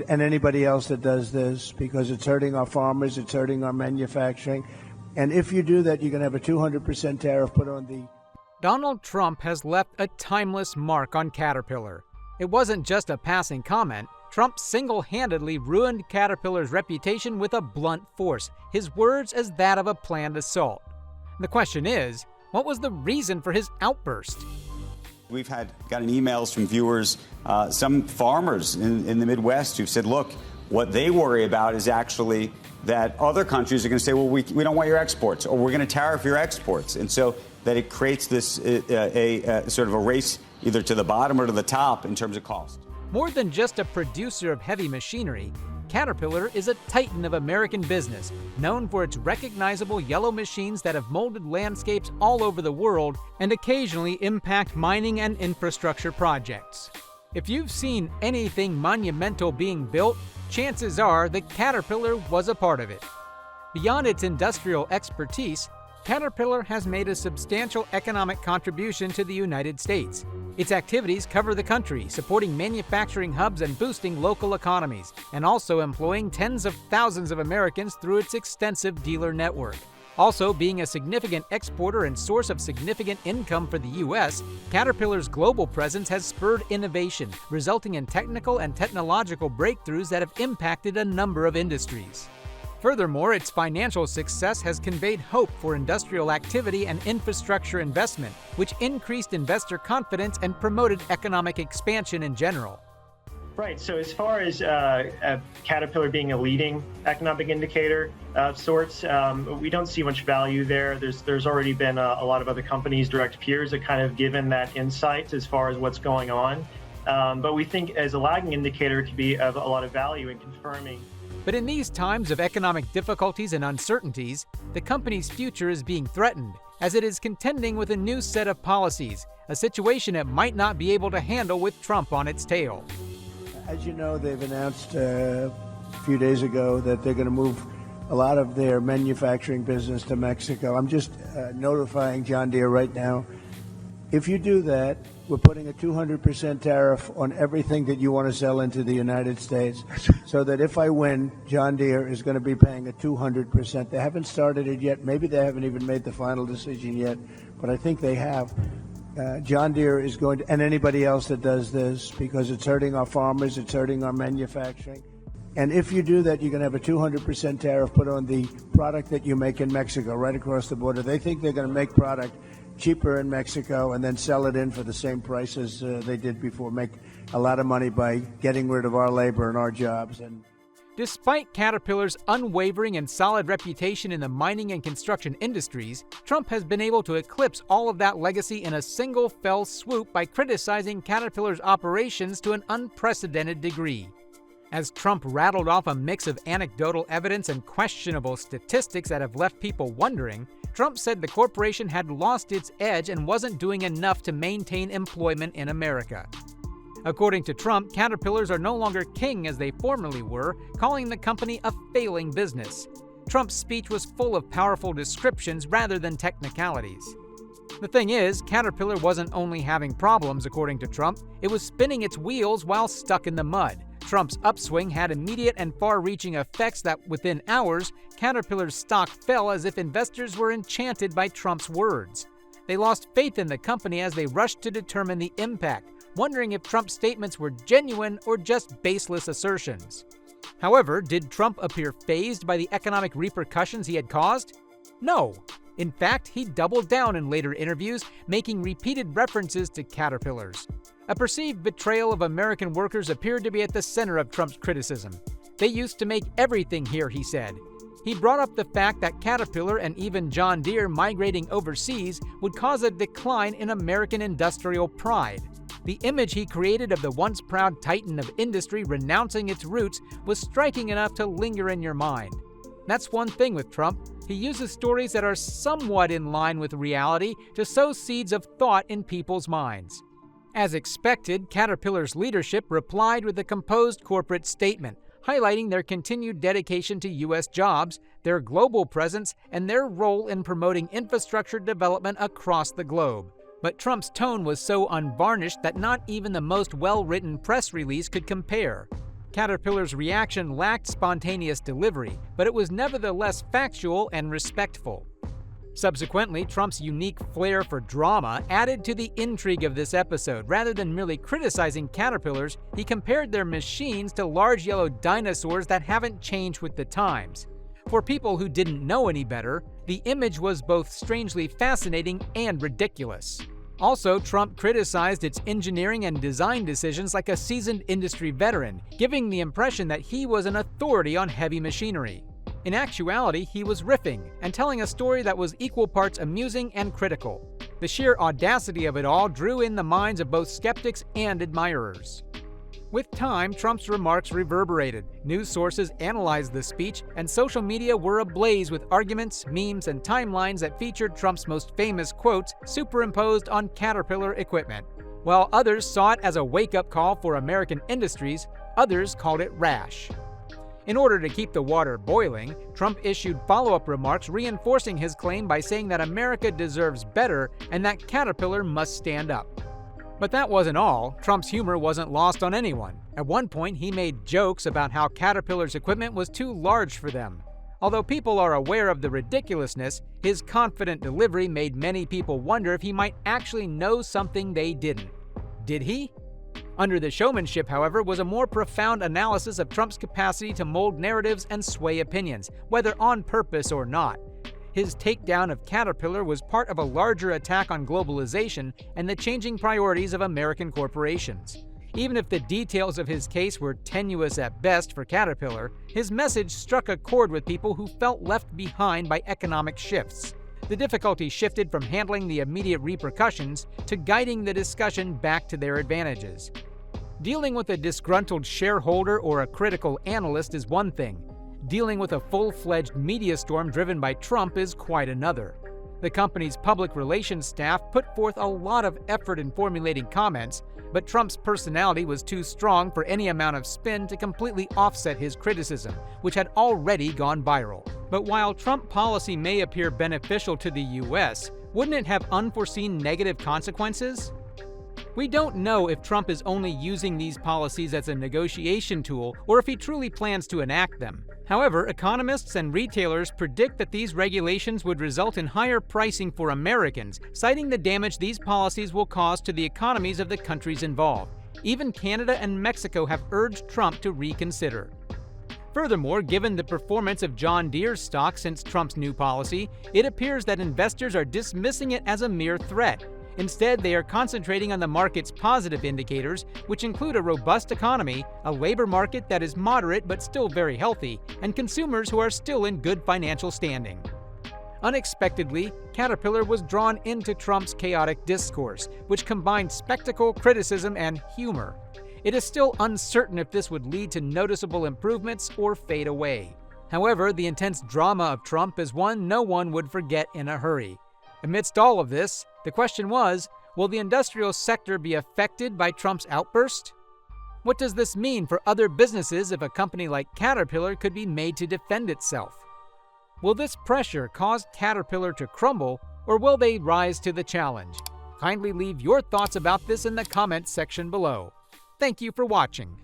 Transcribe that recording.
and anybody else that does this, because it's hurting our farmers, it's hurting our manufacturing. And if you do that, you're going to have a 200% tariff put on the... Donald Trump has left a timeless mark on Caterpillar. It wasn't just a passing comment. Trump single-handedly ruined Caterpillar's reputation with a blunt force, his words as that of a planned assault. The question is, what was the reason for his outburst? We've gotten emails from viewers, some farmers in the Midwest who've said, look, what they worry about is actually that other countries are going to say, well, we don't want your exports, or we're going to tariff your exports. And so that it creates this sort of a race either to the bottom or to the top in terms of cost. More than just a producer of heavy machinery, Caterpillar is a titan of American business, known for its recognizable yellow machines that have molded landscapes all over the world and occasionally impact mining and infrastructure projects. If you've seen anything monumental being built, chances are that Caterpillar was a part of it. Beyond its industrial expertise, Caterpillar has made a substantial economic contribution to the United States. Its activities cover the country, supporting manufacturing hubs and boosting local economies, and also employing tens of thousands of Americans through its extensive dealer network. Also, being a significant exporter and source of significant income for the U.S., Caterpillar's global presence has spurred innovation, resulting in technical and technological breakthroughs that have impacted a number of industries. Furthermore, its financial success has conveyed hope for industrial activity and infrastructure investment, which increased investor confidence and promoted economic expansion in general. Right. So as far as Caterpillar being a leading economic indicator of sorts, we don't see much value there. There's already been a lot of other companies, direct peers, that kind of given that insight as far as what's going on. But we think as a lagging indicator, it could be of a lot of value in confirming. But in these times of economic difficulties and uncertainties, the company's future is being threatened, as it is contending with a new set of policies, a situation it might not be able to handle with Trump on its tail. As you know, they've announced a few days ago that they're going to move a lot of their manufacturing business to Mexico. I'm just notifying John Deere right now. If you do that, we're putting a 200% tariff on everything that you want to sell into the United States, so that if I win, John Deere is going to be paying a 200%. They haven't started it yet. Maybe they haven't even made the final decision yet, but I think they have. John Deere is going to, and anybody else that does this, because it's hurting our farmers, it's hurting our manufacturing. And if you do that, you're going to have a 200% tariff put on the product that you make in Mexico, right across the border. They think they're going to make product cheaper in Mexico and then sell it in for the same price as they did before, make a lot of money by getting rid of our labor and our jobs. And despite Caterpillar's unwavering and solid reputation in the mining and construction industries, Trump has been able to eclipse all of that legacy in a single fell swoop by criticizing Caterpillar's operations to an unprecedented degree. As Trump rattled off a mix of anecdotal evidence and questionable statistics that have left people wondering, Trump said the corporation had lost its edge and wasn't doing enough to maintain employment in America. According to Trump, Caterpillars are no longer king as they formerly were, calling the company a failing business. Trump's speech was full of powerful descriptions rather than technicalities. The thing is, Caterpillar wasn't only having problems, according to Trump, it was spinning its wheels while stuck in the mud. Trump's upswing had immediate and far-reaching effects that, within hours, Caterpillar's stock fell as if investors were enchanted by Trump's words. They lost faith in the company as they rushed to determine the impact, wondering if Trump's statements were genuine or just baseless assertions. However, did Trump appear fazed by the economic repercussions he had caused? No. In fact, he doubled down in later interviews, making repeated references to Caterpillars. A perceived betrayal of American workers appeared to be at the center of Trump's criticism. They used to make everything here, he said. He brought up the fact that Caterpillar and even John Deere migrating overseas would cause a decline in American industrial pride. The image he created of the once proud titan of industry renouncing its roots was striking enough to linger in your mind. That's one thing with Trump. He uses stories that are somewhat in line with reality to sow seeds of thought in people's minds. As expected, Caterpillar's leadership replied with a composed corporate statement, highlighting their continued dedication to U.S. jobs, their global presence, and their role in promoting infrastructure development across the globe. But Trump's tone was so unvarnished that not even the most well-written press release could compare. Caterpillar's reaction lacked spontaneous delivery, but it was nevertheless factual and respectful. Subsequently, Trump's unique flair for drama added to the intrigue of this episode. Rather than merely criticizing caterpillars, he compared their machines to large yellow dinosaurs that haven't changed with the times. For people who didn't know any better, the image was both strangely fascinating and ridiculous. Also, Trump criticized its engineering and design decisions like a seasoned industry veteran, giving the impression that he was an authority on heavy machinery. In actuality, he was riffing and telling a story that was equal parts amusing and critical. The sheer audacity of it all drew in the minds of both skeptics and admirers. With time, Trump's remarks reverberated. News sources analyzed the speech, and social media were ablaze with arguments, memes, and timelines that featured Trump's most famous quotes superimposed on Caterpillar equipment. While others saw it as a wake-up call for American industries, others called it rash. In order to keep the water boiling, Trump issued follow-up remarks reinforcing his claim by saying that America deserves better and that Caterpillar must stand up. But that wasn't all. Trump's humor wasn't lost on anyone. At one point, he made jokes about how Caterpillar's equipment was too large for them. Although people are aware of the ridiculousness, his confident delivery made many people wonder if he might actually know something they didn't. Did he? Under the showmanship, however, was a more profound analysis of Trump's capacity to mold narratives and sway opinions, whether on purpose or not. His takedown of Caterpillar was part of a larger attack on globalization and the changing priorities of American corporations. Even if the details of his case were tenuous at best for Caterpillar, his message struck a chord with people who felt left behind by economic shifts. The difficulty shifted from handling the immediate repercussions to guiding the discussion back to their advantages. Dealing with a disgruntled shareholder or a critical analyst is one thing. Dealing with a full-fledged media storm driven by Trump is quite another. The company's public relations staff put forth a lot of effort in formulating comments, but Trump's personality was too strong for any amount of spin to completely offset his criticism, which had already gone viral. But while Trump policy may appear beneficial to the U.S., wouldn't it have unforeseen negative consequences? We don't know if Trump is only using these policies as a negotiation tool or if he truly plans to enact them. However, economists and retailers predict that these regulations would result in higher pricing for Americans, citing the damage these policies will cause to the economies of the countries involved. Even Canada and Mexico have urged Trump to reconsider. Furthermore, given the performance of John Deere's stock since Trump's new policy, it appears that investors are dismissing it as a mere threat. Instead, they are concentrating on the market's positive indicators, which include a robust economy, a labor market that is moderate but still very healthy, and consumers who are still in good financial standing. Unexpectedly, Caterpillar was drawn into Trump's chaotic discourse, which combined spectacle, criticism, and humor. It is still uncertain if this would lead to noticeable improvements or fade away. However, the intense drama of Trump is one no one would forget in a hurry. Amidst all of this, the question was, will the industrial sector be affected by Trump's outburst? What does this mean for other businesses if a company like Caterpillar could be made to defend itself? Will this pressure cause Caterpillar to crumble, or will they rise to the challenge? Kindly leave your thoughts about this in the comments section below. Thank you for watching.